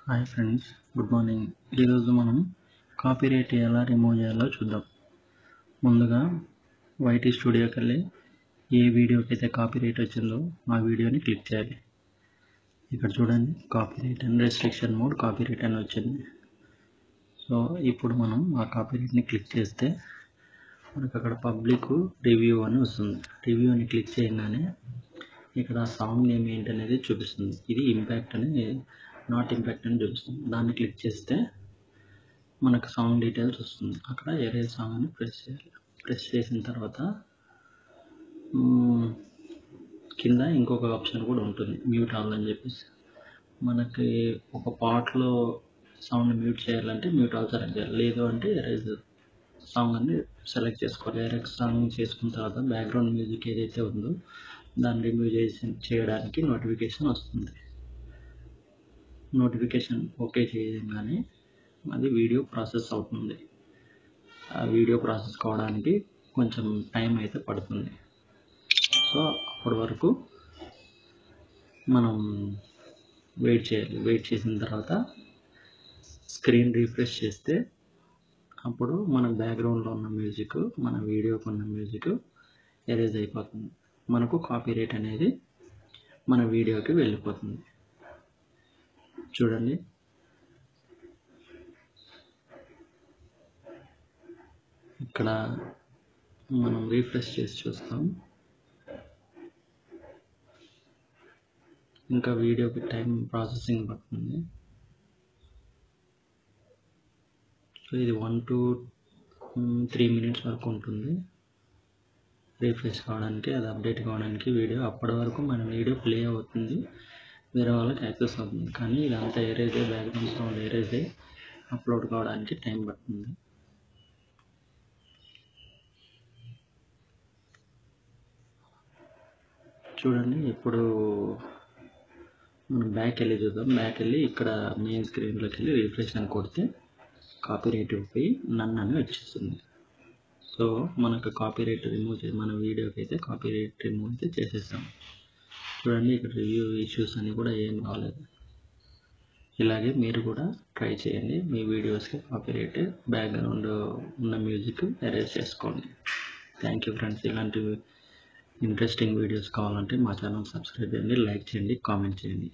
Hi friends, good morning. ఈరోజు మనం copyright ఎలా రిమూవ్ చేయాలో చూద్దాం. ముందుగా వైటీ స్టూడియోకి వెళ్ళి ఏ వీడియోకి అయితే కాపీరైట్ వచ్చిందో ఆ వీడియోని క్లిక్ చేయాలి. ఇక్కడ చూడండి, copyright and restriction mode copyright అని వచ్చింది. సో ఇప్పుడు మనం ఆ కాపీరైట్ని క్లిక్ చేస్తే మనకు అక్కడ పబ్లిక్ రివ్యూ అని వస్తుంది. రివ్యూని క్లిక్ చేయగానే ఇక్కడ సాంగ్ నేమ్ ఏంటనేది చూపిస్తుంది. ఇది ఇంపాక్ట్ అని, నాట్ ఇంపాక్ట్ అని చూపిస్తుంది. దాన్ని క్లిక్ చేస్తే మనకు సాంగ్ డీటెయిల్స్ వస్తుంది. అక్కడ ఎరేజ్ సాంగ్ అని ప్రెస్ చేయాలి. ప్రెస్ చేసిన తర్వాత కింద ఇంకొక ఆప్షన్ కూడా ఉంటుంది, మ్యూట్ ఆల్ అని చెప్పేసి. మనకి ఒక పార్ట్లో సౌండ్ మ్యూట్ చేయాలంటే మ్యూట్ ఆల్ సెలెక్ట్ చేయాలి, లేదు అంటే ఎరేజ్ సాంగ్ అని సెలెక్ట్ చేసుకోవాలి. ఎరేజ్ సాంగ్ చేసుకున్న తర్వాత బ్యాక్గ్రౌండ్ మ్యూజిక్ ఏదైతే ఉందో దాన్ని రిమూవ్ చేయడానికి నోటిఫికేషన్ వస్తుంది. నోటిఫికేషన్ ఓకే చేయగానే అది వీడియో ప్రాసెస్ అవుతుంది. ఆ వీడియో ప్రాసెస్ కావడానికి కొంచెం టైం అయితే పడుతుంది. సో అప్పటి వరకు మనం వెయిట్ చేయాలి. వెయిట్ చేసిన తర్వాత స్క్రీన్ రీఫ్రెష్ చేస్తే అప్పుడు మన బ్యాక్గ్రౌండ్లో ఉన్న మ్యూజిక్, మన వీడియోకి ఉన్న మ్యూజిక్ ఎరేజ్ అయిపోతుంది. మనకు కాపీరైట్ అనేది మన వీడియోకి వెళ్ళిపోతుంది. చూడండి, ఇక్కడ మనం రీఫ్రెష్ చేసి చూస్తాం. ఇంకా వీడియోకి టైం ప్రాసెసింగ్ పడుతుంది. సో ఇది 1 to 3 minutes వరకు ఉంటుంది రీఫ్రెష్ కావడానికి, అది అప్డేట్ కావడానికి వీడియో. అప్పటి వరకు మన వీడియో ప్లే అవుతుంది, వేరే వాళ్ళకి యాక్సెస్ అవుతుంది. కానీ ఇదంతా ఎరేజ్ అయ్యి, బ్యాక్గ్రౌండ్ సౌండ్ ఎరేజ్ అయ్యి అప్లోడ్ కావడానికి టైం పడుతుంది. చూడండి, ఇప్పుడు మనం బ్యాక్ వెళ్ళి చూద్దాం. బ్యాక్ వెళ్ళి ఇక్కడ మెయిన్ స్క్రీన్లోకి వెళ్ళి రీఫ్రెష్ అని కొడితే కాపీరైట్ పోయి నన్ అని వచ్చేస్తుంది. సో మనకు కాపీరైట్ రిమూవ్ మన వీడియోకి అయితే కాపీరైట్ రిమూవ్ అయితే చేసేస్తాం. చూడండి, ఇక్కడ రివ్యూ ఇష్యూస్ అని కూడా ఏం రాలేదు. ఇలాగే మీరు కూడా ట్రై చేయండి. మీ వీడియోస్కి కాపీరైట్, బ్యాక్గ్రౌండ్ ఉన్న మ్యూజిక్ ఎరేజ్ చేసుకోండి. Thank you friends. ఇలాంటి ఇంట్రెస్టింగ్ వీడియోస్ కావాలంటే మా ఛానల్ సబ్స్క్రైబ్ చేయండి, లైక్ చేయండి, కామెంట్ చేయండి.